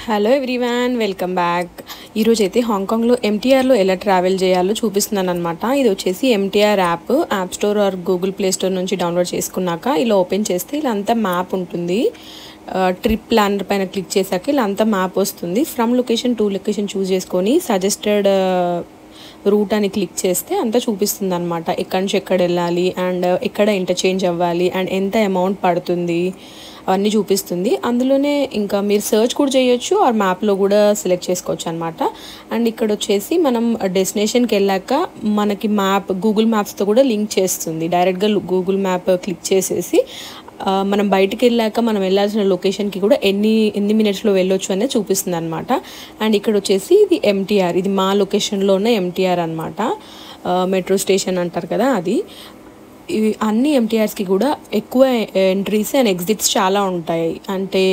Hello everyone, welcome back. ఈరోజు అయితే హాంకాంగ్లో ఎంటీఆర్లో ఎలా ట్రావెల్ చేయాలో చూపిస్తున్నాను అనమాట. ఇది వచ్చేసి MTR app store are Google play store నుంచి డౌన్లోడ్ చేసుకున్నాక ఇలా ఓపెన్ చేస్తే ఇలా అంతా మ్యాప్ ఉంటుంది. ట్రిప్ ప్లానర్ పైన క్లిక్ చేశాక ఇలా అంతా మ్యాప్ వస్తుంది. ఫ్రమ్ లొకేషన్ టు లొకేషన్ చూస్ చేసుకొని సజెస్టెడ్ రూట్ అని క్లిక్ చేస్తే అంతా చూపిస్తుంది అనమాట. ఎక్కడి నుంచి ఎక్కడ వెళ్ళాలి అండ్ ఎక్కడ ఇంటర్చేంజ్ అవ్వాలి అండ్ ఎంత అమౌంట్ పడుతుంది అవన్నీ చూపిస్తుంది. అందులోనే ఇంకా మీరు సర్చ్ కూడా చేయొచ్చు ఆర్ మ్యాప్లో కూడా సెలెక్ట్ చేసుకోవచ్చు అనమాట. అండ్ ఇక్కడ వచ్చేసి మనం డెస్టినేషన్కి వెళ్ళాక మనకి మ్యాప్ గూగుల్ మ్యాప్స్తో కూడా లింక్ చేస్తుంది. డైరెక్ట్గా గూగుల్ మ్యాప్ క్లిక్ చేసేసి మనం బయటికి వెళ్ళాక మనం వెళ్ళాల్సిన లొకేషన్కి కూడా ఎన్ని మినిట్స్లో వెళ్ళొచ్చు అనేది చూపిస్తుంది అనమాట. అండ్ ఇక్కడ వచ్చేసి ఇది ఎంటీఆర్, ఇది మా లొకేషన్లో ఉన్న ఎంటీఆర్ అనమాట. మెట్రో స్టేషన్ అంటారు కదా అది. ఇవి అన్ని ఎంటీఆర్స్కి కూడా ఎక్కువ ఎంట్రీస్ అండ్ ఎగ్జిట్స్ చాలా ఉంటాయి. అంటే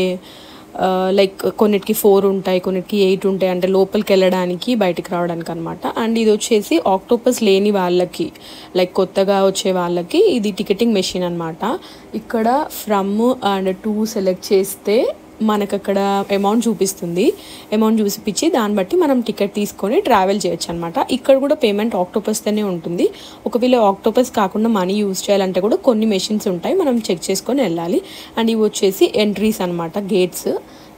లైక్ కొన్నిటికి 4 ఉంటాయి, కొన్నిటికి 8 ఉంటాయి. అంటే లోపలికి వెళ్ళడానికి బయటికి రావడానికి అనమాట. అండ్ ఇది వచ్చేసి ఆక్టోపస్ లేని వాళ్ళకి, లైక్ కొత్తగా వచ్చే వాళ్ళకి ఇది టికెటింగ్ మెషిన్ అనమాట. ఇక్కడ ఫ్రమ్ అండ్ టు సెలెక్ట్ చేస్తే మనకు అక్కడ అమౌంట్ చూపిస్తుంది. అమౌంట్ చూపించి దాన్ని బట్టి మనం టికెట్ తీసుకొని ట్రావెల్ చేయొచ్చు అనమాట. ఇక్కడ కూడా పేమెంట్ ఆక్టోపస్తోనే ఉంటుంది. ఒకవేళ ఆక్టోపస్ కాకుండా మనీ యూజ్ చేయాలంటే కూడా కొన్ని మెషిన్స్ ఉంటాయి, మనం చెక్ చేసుకొని వెళ్ళాలి. అండ్ ఇవి వచ్చేసి ఎంట్రీస్ అనమాట, గేట్స్.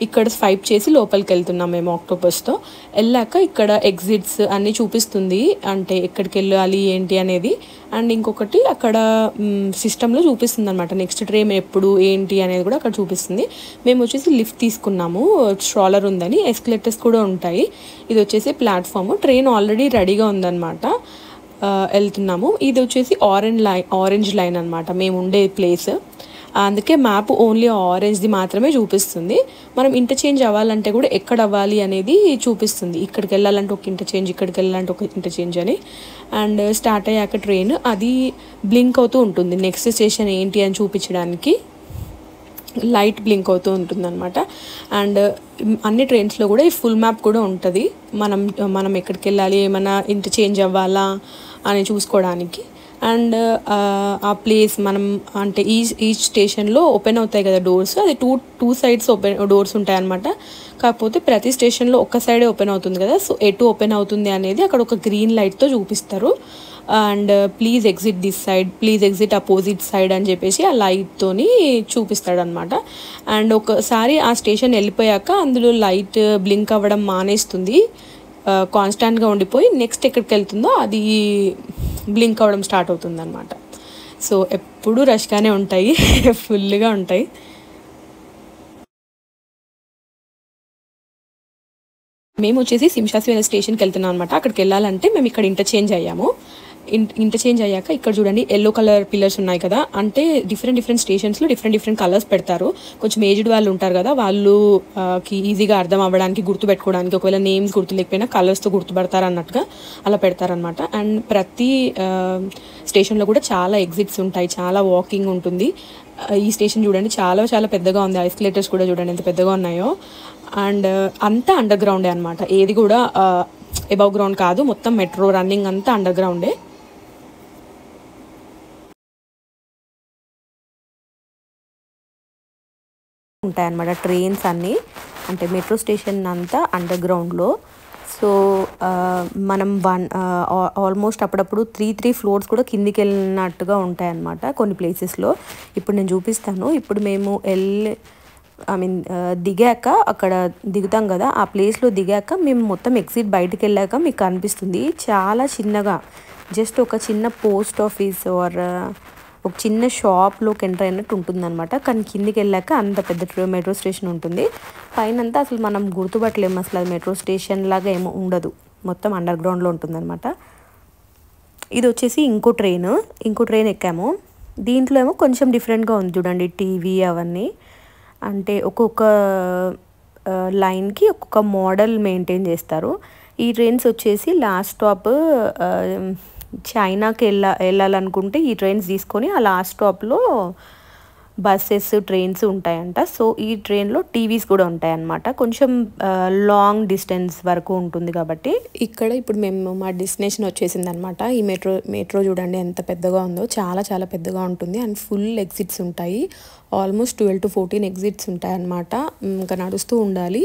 ఇక్కడ స్వైప్ చేసి లోపలికి వెళ్తున్నాం మేము ఆక్టోపస్తో. వెళ్ళాక ఇక్కడ ఎగ్జిట్స్ అన్నీ చూపిస్తుంది, అంటే ఎక్కడికి వెళ్ళాలి ఏంటి అనేది. అండ్ ఇంకొకటి అక్కడ సిస్టంలో చూపిస్తుంది అనమాట, నెక్స్ట్ ట్రైన్ ఎప్పుడు ఏంటి అనేది కూడా అక్కడ చూపిస్తుంది. మేము వచ్చేసి లిఫ్ట్ తీసుకున్నాము, స్ట్రాలర్ ఉందని. ఎస్కలేటర్స్ కూడా ఉంటాయి. ఇది వచ్చేసి ప్లాట్ఫామ్, ట్రైన్ ఆల్రెడీ రెడీగా ఉందన్నమాట. వెళ్తున్నాము. ఇది వచ్చేసి ఆరెంజ్ లైన్ అనమాట మేము ఉండే ప్లేస్. అందుకే మ్యాప్ ఓన్లీ ఆరెంజ్ది మాత్రమే చూపిస్తుంది. మనం ఇంటర్చేంజ్ అవ్వాలంటే కూడా ఎక్కడ అవ్వాలి అనేది చూపిస్తుంది. ఇక్కడికి వెళ్ళాలంటే ఒక ఇంటర్చేంజ్, ఇక్కడికి వెళ్ళాలంటే ఒక ఇంటర్చేంజ్ అని. అండ్ స్టార్ట్ అయ్యాక ట్రైన్ అది బ్లింక్ అవుతూ ఉంటుంది, నెక్స్ట్ స్టేషన్ ఏంటి అని చూపించడానికి లైట్ బ్లింక్ అవుతూ ఉంటుంది అనమాట. అండ్ అన్ని ట్రైన్స్లో కూడా ఈ ఫుల్ మ్యాప్ కూడా ఉంటుంది, మనం ఎక్కడికి వెళ్ళాలి, ఏమైనా ఇంటర్చేంజ్ అవ్వాలా అని చూసుకోవడానికి. అండ్ ఆ ప్లేస్ మనం అంటే ఈచ్ స్టేషన్లో ఓపెన్ అవుతాయి కదా డోర్స్, అది టూ సైడ్స్ డోర్స్ ఉంటాయి అన్నమాట. కాకపోతే ప్రతి స్టేషన్లో ఒక్క సైడే ఓపెన్ అవుతుంది కదా, సో ఎటు ఓపెన్ అవుతుంది అనేది అక్కడ ఒక గ్రీన్ లైట్తో చూపిస్తారు. And please exit this side, please exit opposite side అని చెప్పేసి ఆ లైట్తోని చూపిస్తాడు అనమాట. అండ్ ఒకసారి ఆ స్టేషన్ వెళ్ళిపోయాక అందులో లైట్ బ్లింక్ అవ్వడం మానేస్తుంది, కాన్స్టాంట్గా ఉండిపోయి నెక్స్ట్ ఎక్కడికి వెళ్తుందో అది బ్లింక్ అవ్వడం స్టార్ట్ అవుతుంది అనమాట. సో ఎప్పుడు రష్గానే ఉంటాయి, ఫుల్గా ఉంటాయి. మేము వచ్చేసి సింషాస్వేల స్టేషన్కి వెళ్తున్నాం అనమాట. అక్కడికి వెళ్ళాలంటే మేము ఇక్కడ ఇంటర్చేంజ్ అయ్యాము. ఇంటర్చేంజ్ అయ్యాక ఇక్కడ చూడండి ఎల్లో కలర్ పిల్లర్స్ ఉన్నాయి కదా, అంటే డిఫరెంట్ స్టేషన్స్లో డిఫరెంట్ కలర్స్ పెడతారు. కొంచెం ఏజ్డ్ వాళ్ళు ఉంటారు కదా, వాళ్ళకి ఈజీగా అర్థం అవ్వడానికి, గుర్తుపెట్టుకోవడానికి, ఒకవేళ నేమ్స్ గుర్తు లేకపోయినా కలర్స్తో గుర్తుపడతారు అన్నట్టుగా అలా పెడతారనమాట. అండ్ ప్రతి స్టేషన్లో కూడా చాలా ఎగ్జిట్స్ ఉంటాయి, చాలా వాకింగ్ ఉంటుంది. ఈ స్టేషన్ చూడండి చాలా పెద్దగా ఉంది, ఎస్కలేటర్స్ కూడా చూడండి ఎంత పెద్దగా ఉన్నాయో. అండ్ అంతా అండర్ గ్రౌండే అనమాట, ఏది కూడా అబవ్ గ్రౌండ్ కాదు, మొత్తం మెట్రో రన్నింగ్ అంతా అండర్ గ్రౌండే. ఉంటాయన్నమాట ట్రైన్స్ అన్నీ, అంటే మెట్రో స్టేషన్ అంతా అండర్ గ్రౌండ్లో. సో మనం ఆల్మోస్ట్ అప్పుడప్పుడు 3 ఫ్లోర్స్ కూడా కిందికి వెళ్ళినట్టుగా ఉంటాయన్నమాట కొన్ని ప్లేసెస్లో. ఇప్పుడు నేను చూపిస్తాను. ఇప్పుడు మేము దిగాక, అక్కడ దిగుతాం కదా, ఆ ప్లేస్లో దిగాక మేము మొత్తం ఎగ్జిట్ బయటికి వెళ్ళాక మీకు కనిపిస్తుంది చాలా చిన్నగా, జస్ట్ ఒక చిన్న పోస్ట్ ఆఫీస్ ఆర్ ఒక చిన్న షాప్లోకి ఎంటర్ అయినట్టు ఉంటుంది అనమాట. కానీ కిందికి వెళ్ళాక అంత పెద్ద మెట్రో స్టేషన్ ఉంటుంది. పైనంతా అసలు మనం గుర్తుపట్టలేము, అసలు అది మెట్రో స్టేషన్ లాగా ఏమో ఉండదు, మొత్తం అండర్ గ్రౌండ్లో ఉంటుంది అనమాట. ఇది వచ్చేసి ఇంకో ట్రైన్ ఎక్కాము. దీంట్లో ఏమో కొంచెం డిఫరెంట్గా ఉంది చూడండి, టీవీ అవన్నీ. అంటే ఒక్కొక్క లైన్కి ఒక్కొక్క మోడల్ మెయింటైన్ చేస్తారు. ఈ ట్రైన్స్ వచ్చేసి లాస్ట్ స్టాప్ చైనాకి వెళ్ళాలనుకుంటే ఈ ట్రైన్స్ తీసుకొని ఆ లాస్ట్ స్టాప్లో బస్సెస్ ట్రైన్స్ ఉంటాయంట. సో ఈ ట్రైన్లో టీవీస్ కూడా ఉంటాయన్నమాట, కొంచెం లాంగ్ డిస్టెన్స్ వరకు ఉంటుంది కాబట్టి. ఇక్కడ ఇప్పుడు మేము మా డెస్టినేషన్ వచ్చేసింది అనమాట. ఈ మెట్రో చూడండి ఎంత పెద్దగా ఉందో, చాలా పెద్దగా ఉంటుంది. అండ్ ఫుల్ ఎగ్జిట్స్ ఉంటాయి, ఆల్మోస్ట్ 12 to 14 ఎగ్జిట్స్ ఉంటాయి అన్నమాట. ఇంకా నడుస్తూ ఉండాలి.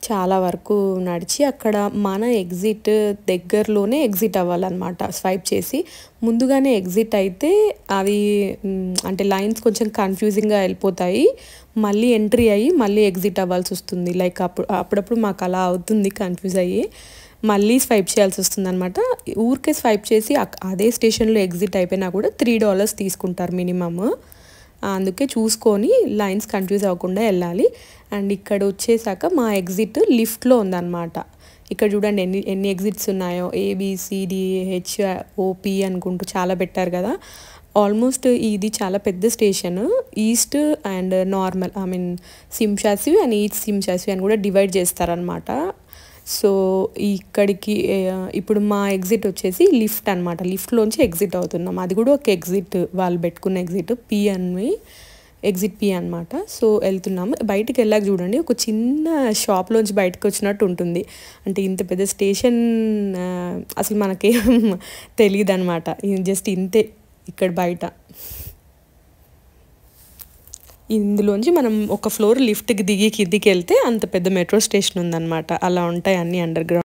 చాలా వరకు నడిచి అక్కడ మన ఎగ్జిట్ దగ్గరలోనే ఎగ్జిట్ అవ్వాలన్నమాట స్వైప్ చేసి. ముందుగానే ఎగ్జిట్ అయితే అవి అంటే లైన్స్ కొంచెం కన్ఫ్యూజింగ్గా వెళ్ళిపోతాయి. మళ్ళీ ఎంట్రీ అయ్యి మళ్ళీ ఎగ్జిట్ అవ్వాల్సి వస్తుంది. లైక్ అప్పుడప్పుడు మాకు అలా అవుతుంది, కన్ఫ్యూజ్ అయ్యి మళ్ళీ స్వైప్ చేయాల్సి వస్తుంది అనమాట. ఊరికే స్వైప్ చేసి అదే స్టేషన్లో ఎగ్జిట్ అయిపోయినా కూడా $3 తీసుకుంటారు మినిమమ్. అందుకే చూసుకొని లైన్స్ కన్ఫ్యూజ్ అవ్వకుండా వెళ్ళాలి. అండ్ ఇక్కడ వచ్చేసాక మా ఎగ్జిట్ లిఫ్ట్లో ఉందన్నమాట. ఇక్కడ చూడండి ఎన్ని ఎగ్జిట్స్ ఉన్నాయో, ABCDHOP అనుకుంటూ చాలా పెట్టారు కదా. ఆల్మోస్ట్ ఇది చాలా పెద్ద స్టేషన్. ఈస్ట్ అండ్ నార్మల్ సింషాస్వి అండ్ ఈస్ట్ సింషాస్వి అని కూడా డివైడ్ చేస్తారనమాట. సో ఇక్కడికి ఇప్పుడు మా ఎగ్జిట్ వచ్చేసి లిఫ్ట్ అనమాట. లిఫ్ట్లోంచి ఎగ్జిట్ అవుతున్నాం. అది కూడా ఒక ఎగ్జిట్, వాళ్ళు పెట్టుకున్న ఎగ్జిట్ P అని, ఎగ్జిట్ P అనమాట. సో వెళ్తున్నాము. బయటికి వెళ్ళాక చూడండి ఒక చిన్న షాప్లోంచి బయటకు వచ్చినట్టు ఉంటుంది. అంటే ఇంత పెద్ద స్టేషన్ అసలు మనకేం తెలియదు అనమాట. జస్ట్ ఇంతే ఇక్కడ బయట. ఇందులోంచి మనం ఒక ఫ్లోర్ లిఫ్ట్కి దిగి కిందికి వెళ్తే అంత పెద్ద మెట్రో స్టేషన్ ఉందన్నమాట. అలా ఉంటాయి అన్నీ అండర్ గ్రౌండ్.